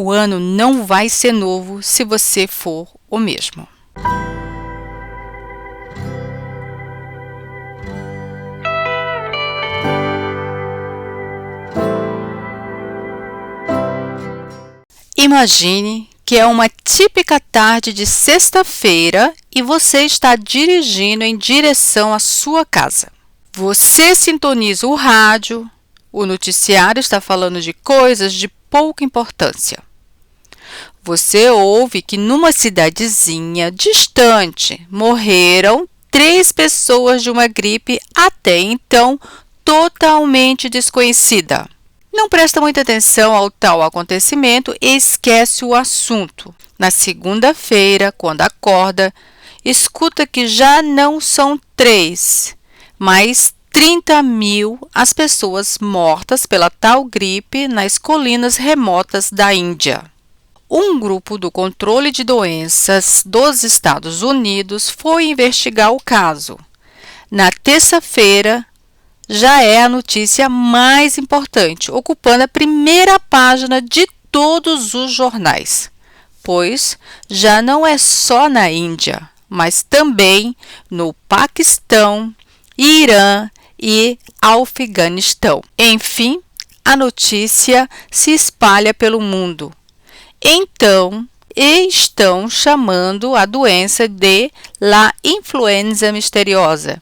O ano não vai ser novo se você for o mesmo. Imagine que é uma típica tarde de sexta-feira e você está dirigindo em direção à sua casa. Você sintoniza o rádio, o noticiário está falando de coisas de pouca importância. Você ouve que numa cidadezinha distante morreram 3 pessoas de uma gripe até então totalmente desconhecida. Não presta muita atenção ao tal acontecimento e esquece o assunto. Na segunda-feira, quando acorda, escuta que já não são 3, mas 30.000 as pessoas mortas pela tal gripe nas colinas remotas da Índia. Um grupo do controle de doenças dos Estados Unidos foi investigar o caso. Na terça-feira, já é a notícia mais importante, ocupando a primeira página de todos os jornais, pois já não é só na Índia, mas também no Paquistão, Irã e Afeganistão. Enfim, a notícia se espalha pelo mundo. Então, estão chamando a doença de la influenza misteriosa.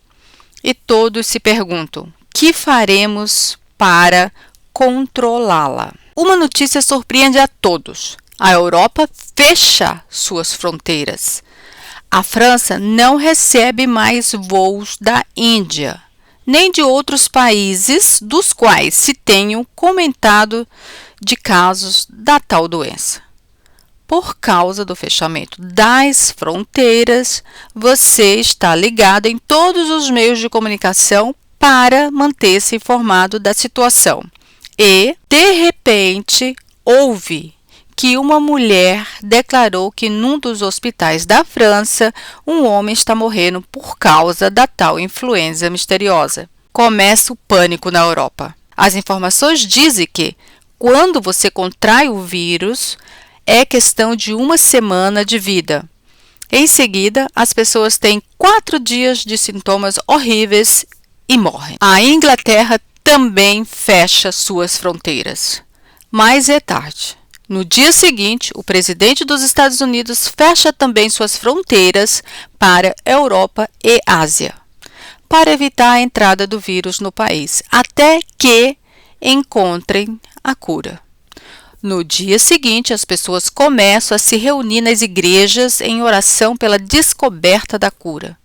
E todos se perguntam: que faremos para controlá-la? Uma notícia surpreende a todos. A Europa fecha suas fronteiras. A França não recebe mais voos da Índia, nem de outros países dos quais se tenham comentado de casos da tal doença. Por causa do fechamento das fronteiras, você está ligado em todos os meios de comunicação para manter-se informado da situação. E, de repente, ouve que uma mulher declarou que num dos hospitais da França, um homem está morrendo por causa da tal influenza misteriosa. Começa o pânico na Europa. As informações dizem que, quando você contrai o vírus, é questão de 1 semana de vida. Em seguida, as pessoas têm 4 dias de sintomas horríveis e morrem. A Inglaterra também fecha suas fronteiras. Mas é tarde. No dia seguinte, o presidente dos Estados Unidos fecha também suas fronteiras para Europa e Ásia, para evitar a entrada do vírus no país, até que encontrem a cura. No dia seguinte, as pessoas começam a se reunir nas igrejas em oração pela descoberta da cura.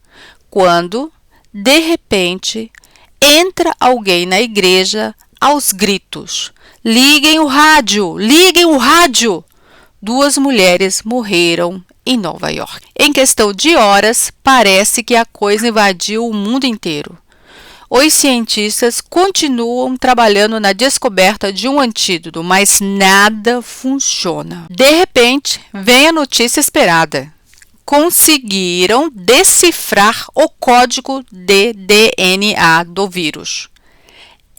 Quando, de repente, entra alguém na igreja aos gritos: liguem o rádio! Liguem o rádio! 2 mulheres morreram em Nova York. Em questão de horas, parece que a coisa invadiu o mundo inteiro. Os cientistas continuam trabalhando na descoberta de um antídoto, mas nada funciona. De repente, vem a notícia esperada. Conseguiram decifrar o código de DNA do vírus.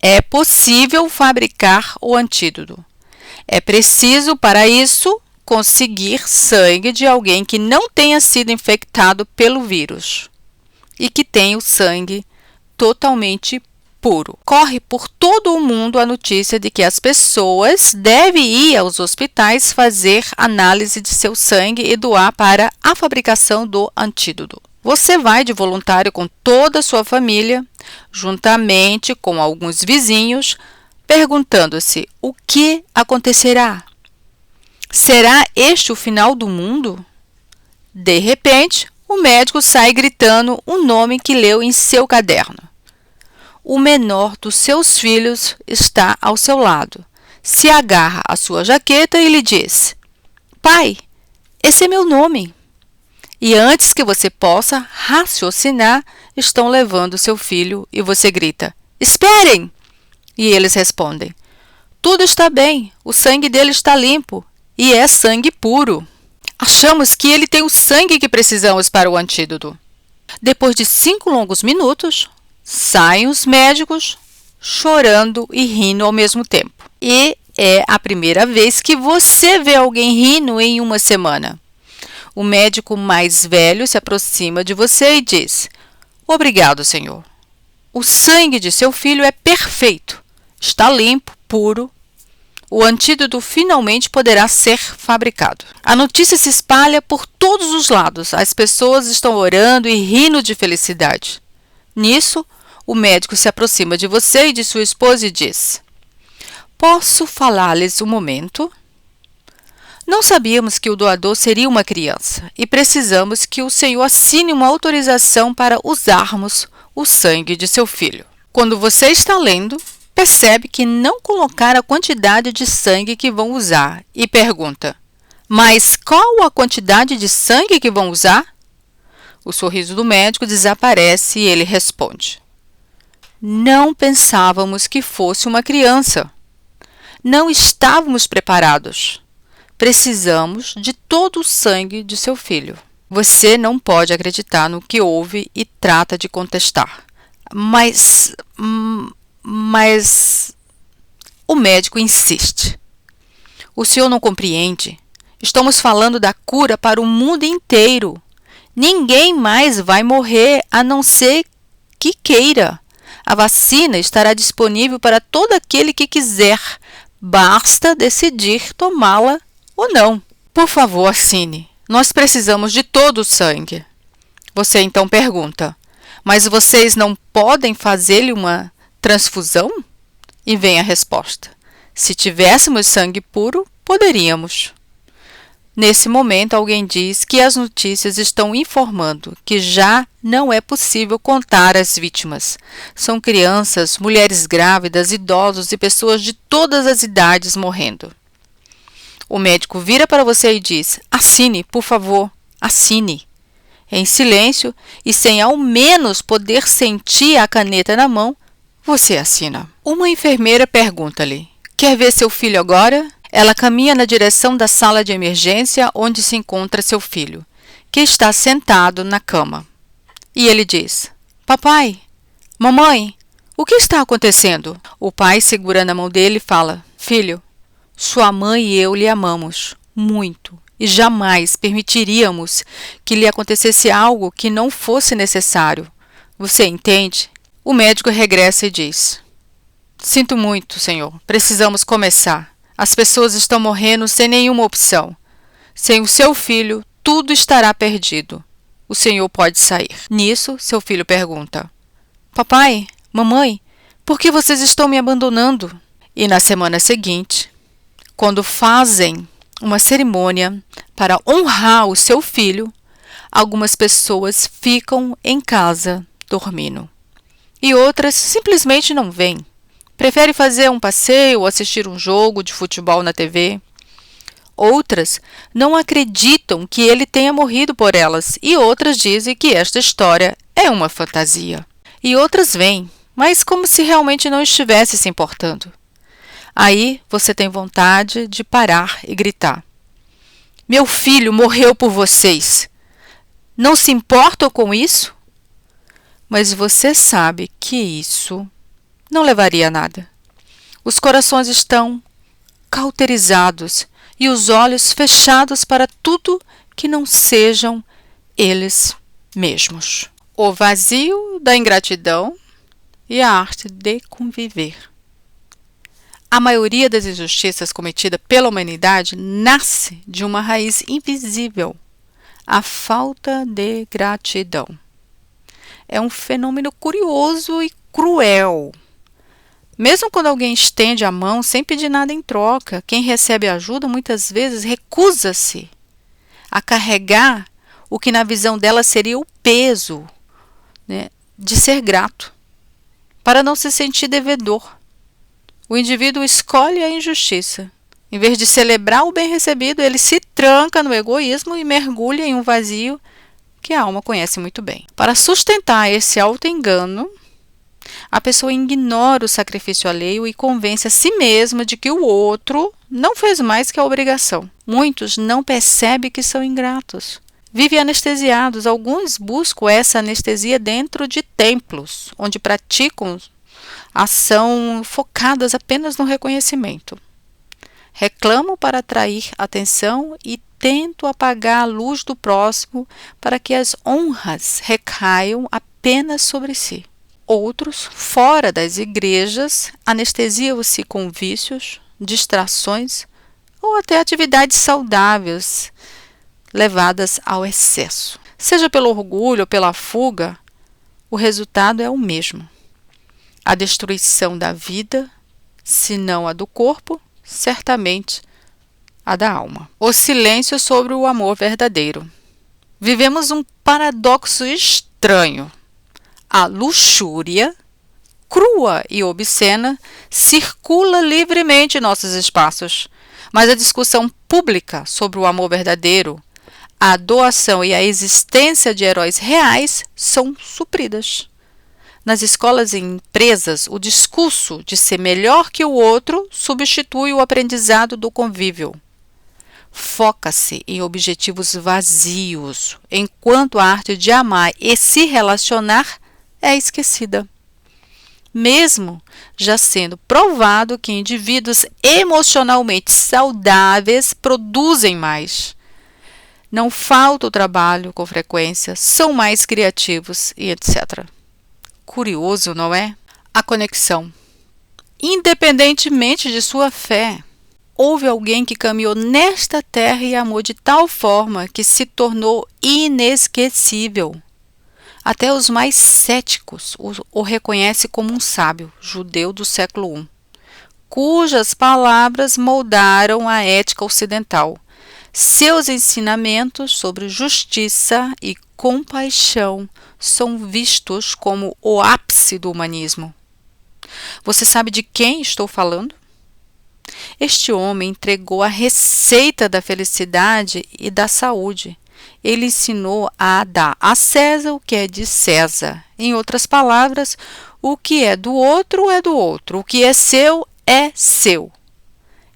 É possível fabricar o antídoto. É preciso, para isso, conseguir sangue de alguém que não tenha sido infectado pelo vírus e que tenha o sangue totalmente puro. Corre por todo o mundo a notícia de que as pessoas devem ir aos hospitais fazer análise de seu sangue e doar para a fabricação do antídoto. Você vai de voluntário com toda a sua família, juntamente com alguns vizinhos, perguntando-se o que acontecerá. Será este o final do mundo? De repente, o médico sai gritando um nome que leu em seu caderno. O menor dos seus filhos está ao seu lado. Se agarra à sua jaqueta e lhe diz: pai, esse é meu nome. E antes que você possa raciocinar, estão levando seu filho e você grita: esperem! E eles respondem: tudo está bem, o sangue dele está limpo e é sangue puro. Achamos que ele tem o sangue que precisamos para o antídoto. Depois de 5 longos minutos, saem os médicos chorando e rindo ao mesmo tempo. E É a primeira vez que você vê alguém rindo em uma semana. O médico mais velho se aproxima de você e diz: Obrigado, senhor. O sangue de seu filho é perfeito. Está limpo, puro. O antídoto finalmente poderá ser fabricado. A notícia se espalha por todos os lados. As pessoas estão orando e rindo de felicidade. Nisso, o médico se aproxima de você e de sua esposa e diz: Posso falar-lhes um momento? Não sabíamos que o doador seria uma criança e precisamos que o senhor assine uma autorização para usarmos o sangue de seu filho. Quando você está lendo, percebe que não colocaram a quantidade de sangue que vão usar e pergunta: Mas qual a quantidade de sangue que vão usar? O sorriso do médico desaparece e ele responde: Não pensávamos que fosse uma criança. Não estávamos preparados. Precisamos de todo o sangue de seu filho. Você não pode acreditar no que ouve e trata de contestar. Mas o médico insiste. O senhor não compreende. Estamos falando da cura para o mundo inteiro. Ninguém mais vai morrer a não ser que queira. A vacina estará disponível para todo aquele que quiser. Basta decidir tomá-la ou não. Por favor, assine. Nós precisamos de todo o sangue. Você então pergunta: Mas vocês não podem fazer-lhe uma transfusão? E vem a resposta: Se tivéssemos sangue puro, poderíamos. Nesse momento, alguém diz que as notícias estão informando que já não é possível contar as vítimas. São crianças, mulheres grávidas, idosos e pessoas de todas as idades morrendo. O médico vira para você e diz: Assine, por favor, assine. Em silêncio e sem ao menos poder sentir a caneta na mão, você assina. Uma enfermeira pergunta-lhe: Quer ver seu filho agora? Ela caminha na direção da sala de emergência onde se encontra seu filho, que está sentado na cama. E ele diz: Papai, mamãe, o que está acontecendo? O pai segura na mão dele e fala: Filho, sua mãe e eu lhe amamos muito e jamais permitiríamos que lhe acontecesse algo que não fosse necessário. Você entende? O médico regressa e diz: Sinto muito, senhor. Precisamos começar. As pessoas estão morrendo sem nenhuma opção. Sem o seu filho, tudo estará perdido. O senhor pode sair. Nisso, seu filho pergunta: Papai, mamãe, por que vocês estão me abandonando? E na semana seguinte, quando fazem uma cerimônia para honrar o seu filho, algumas pessoas ficam em casa dormindo. E outras simplesmente não vêm. Prefere fazer um passeio ou assistir um jogo de futebol na TV. Outras não acreditam que ele tenha morrido por elas e outras dizem que esta história é uma fantasia. E outras vêm, mas como se realmente não estivesse se importando. Aí você tem vontade de parar e gritar: Meu filho morreu por vocês. Não se importam com isso? Mas você sabe que isso não levaria a nada. Os corações estão cauterizados e os olhos fechados para tudo que não sejam eles mesmos. O vazio da ingratidão e a arte de conviver. A maioria das injustiças cometidas pela humanidade nasce de uma raiz invisível: a falta de gratidão. É um fenômeno curioso e cruel. Mesmo quando alguém estende a mão sem pedir nada em troca, quem recebe ajuda muitas vezes recusa-se a carregar o que na visão dela seria o peso, né, de ser grato, para não se sentir devedor. O indivíduo escolhe a injustiça. Em vez de celebrar o bem recebido, ele se tranca no egoísmo e mergulha em um vazio que a alma conhece muito bem. Para sustentar esse auto-engano, a pessoa ignora o sacrifício alheio e convence a si mesma de que o outro não fez mais que a obrigação. Muitos não percebem que são ingratos. Vivem anestesiados. Alguns buscam essa anestesia dentro de templos, onde praticam ação focadas apenas no reconhecimento. Reclamo para atrair atenção e tento apagar a luz do próximo para que as honras recaiam apenas sobre si. Outros, fora das igrejas, anestesiam-se com vícios, distrações ou até atividades saudáveis levadas ao excesso. Seja pelo orgulho ou pela fuga, o resultado é o mesmo. A destruição da vida, se não a do corpo, certamente a da alma. O silêncio sobre o amor verdadeiro. Vivemos um paradoxo estranho. A luxúria, crua e obscena, circula livremente em nossos espaços, mas a discussão pública sobre o amor verdadeiro, a doação e a existência de heróis reais são supridas. Nas escolas e empresas, o discurso de ser melhor que o outro substitui o aprendizado do convívio. Foca-se em objetivos vazios, enquanto a arte de amar e se relacionar é esquecida. Mesmo já sendo provado que indivíduos emocionalmente saudáveis produzem mais. Não falta o trabalho com frequência, são mais criativos e etc. Curioso, não é? A conexão. Independentemente de sua fé, houve alguém que caminhou nesta terra e amou de tal forma que se tornou inesquecível. Até os mais céticos o reconhecem como um sábio judeu do século I, cujas palavras moldaram a ética ocidental. Seus ensinamentos sobre justiça e compaixão são vistos como o ápice do humanismo. Você sabe de quem estou falando? Este homem entregou a receita da felicidade e da saúde. Ele ensinou a dar a César o que é de César. Em outras palavras, o que é do outro, o que é seu.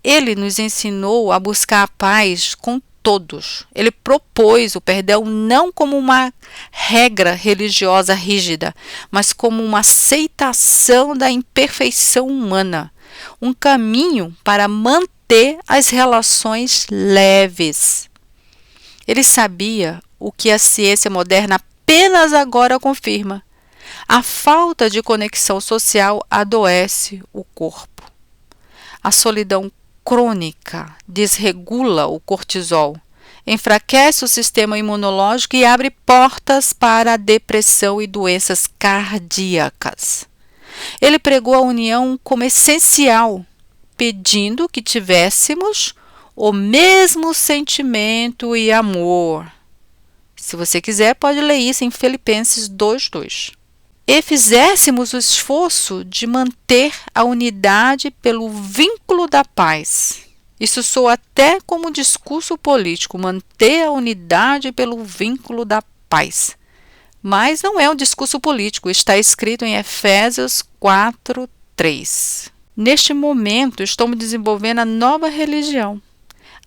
Ele nos ensinou a buscar a paz com todos. Ele propôs o perdão não como uma regra religiosa rígida, mas como uma aceitação da imperfeição humana, um caminho para manter as relações leves. Ele sabia o que a ciência moderna apenas agora confirma. A falta de conexão social adoece o corpo. A solidão crônica desregula o cortisol, enfraquece o sistema imunológico e abre portas para a depressão e doenças cardíacas. Ele pregou a união como essencial, pedindo que tivéssemos o mesmo sentimento e amor. Se você quiser, pode ler isso em Filipenses 2:2. E fizéssemos o esforço de manter a unidade pelo vínculo da paz. Isso soa até como discurso político, manter a unidade pelo vínculo da paz. Mas não é um discurso político, está escrito em Efésios 4:3. Neste momento, estamos desenvolvendo a nova religião,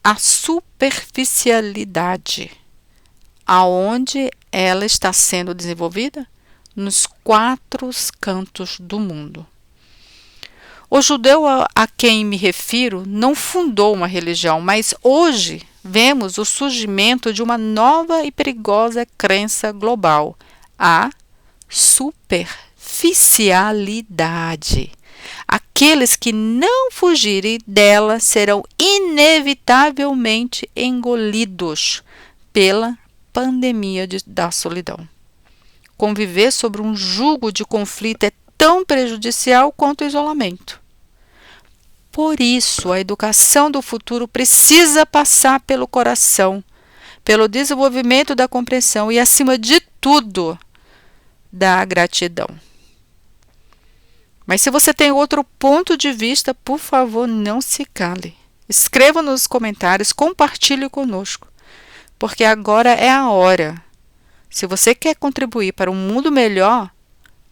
a superficialidade. Aonde ela está sendo desenvolvida? Nos 4 cantos do mundo. O judeu a quem me refiro não fundou uma religião, mas hoje vemos o surgimento de uma nova e perigosa crença global, a superficialidade. Aqueles que não fugirem dela serão inevitavelmente engolidos pela pandemia da solidão. Conviver sobre um jugo de conflito é tão prejudicial quanto o isolamento. Por isso, a educação do futuro precisa passar pelo coração, pelo desenvolvimento da compreensão e, acima de tudo, da gratidão. Mas se você tem outro ponto de vista, por favor, não se cale. Escreva nos comentários, compartilhe conosco, porque agora é a hora. Se você quer contribuir para um mundo melhor,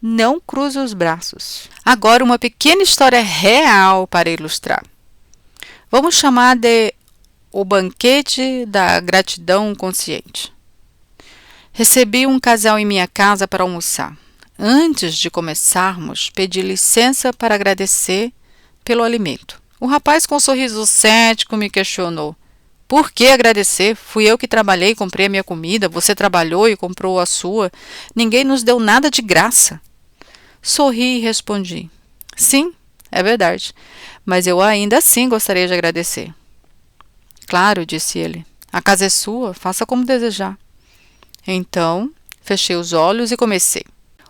não cruze os braços. Agora, uma pequena história real para ilustrar. Vamos chamar de o banquete da gratidão consciente. Recebi um casal em minha casa para almoçar. Antes de começarmos, pedi licença para agradecer pelo alimento. O rapaz com um sorriso cético me questionou. Por que agradecer? Fui eu que trabalhei e comprei a minha comida, você trabalhou e comprou a sua. Ninguém nos deu nada de graça. Sorri e respondi. Sim, é verdade, mas eu ainda assim gostaria de agradecer. Claro, disse ele. A casa é sua, faça como desejar. Então, fechei os olhos e comecei.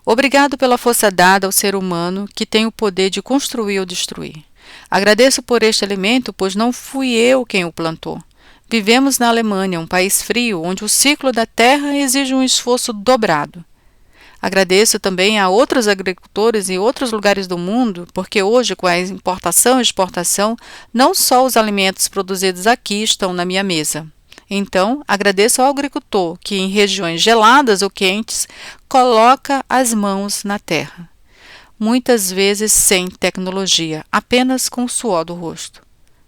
Obrigado pela força dada ao ser humano que tem o poder de construir ou destruir. Agradeço por este alimento, pois não fui eu quem o plantou. Vivemos na Alemanha, um país frio, onde o ciclo da terra exige um esforço dobrado. Agradeço também a outros agricultores em outros lugares do mundo, porque hoje, com a importação e exportação, não só os alimentos produzidos aqui estão na minha mesa. Então, agradeço ao agricultor que, em regiões geladas ou quentes, coloca as mãos na terra. Muitas vezes sem tecnologia, apenas com o suor do rosto,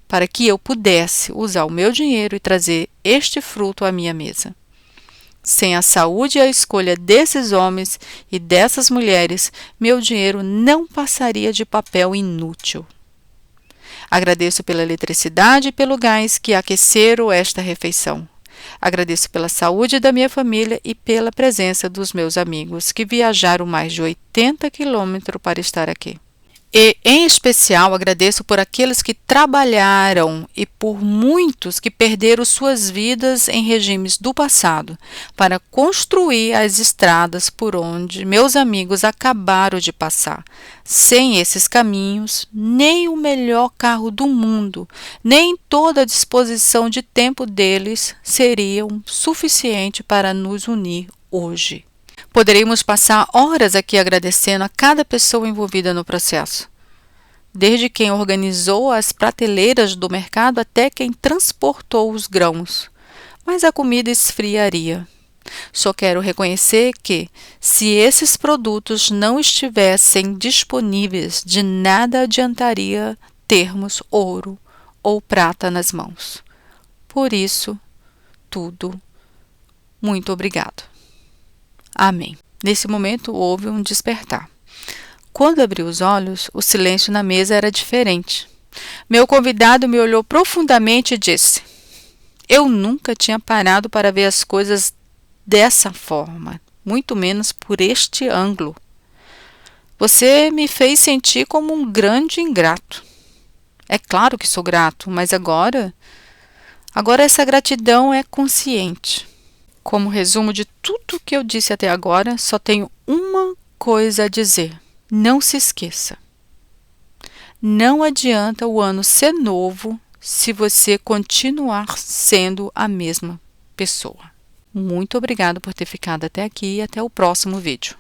para que eu pudesse usar o meu dinheiro e trazer este fruto à minha mesa. Sem a saúde e a escolha desses homens e dessas mulheres, meu dinheiro não passaria de papel inútil. Agradeço pela eletricidade e pelo gás que aqueceram esta refeição. Agradeço pela saúde da minha família e pela presença dos meus amigos, que viajaram mais de 80 quilômetros para estar aqui. E, em especial, agradeço por aqueles que trabalharam e por muitos que perderam suas vidas em regimes do passado para construir as estradas por onde meus amigos acabaram de passar. Sem esses caminhos, nem o melhor carro do mundo, nem toda a disposição de tempo deles seriam suficiente para nos unir hoje. Poderíamos passar horas aqui agradecendo a cada pessoa envolvida no processo, desde quem organizou as prateleiras do mercado até quem transportou os grãos, mas a comida esfriaria. Só quero reconhecer que, se esses produtos não estivessem disponíveis, de nada adiantaria termos ouro ou prata nas mãos. Por isso, tudo, muito obrigado. Amém. Nesse momento houve um despertar. Quando abri os olhos, o silêncio na mesa era diferente. Meu convidado me olhou profundamente e disse: Eu nunca tinha parado para ver as coisas dessa forma, muito menos por este ângulo. Você me fez sentir como um grande ingrato. É claro que sou grato, mas agora essa gratidão é consciente. Como resumo de tudo que eu disse até agora, só tenho uma coisa a dizer. Não se esqueça. Não adianta o ano ser novo se você continuar sendo a mesma pessoa. Muito obrigada por ter ficado até aqui e até o próximo vídeo.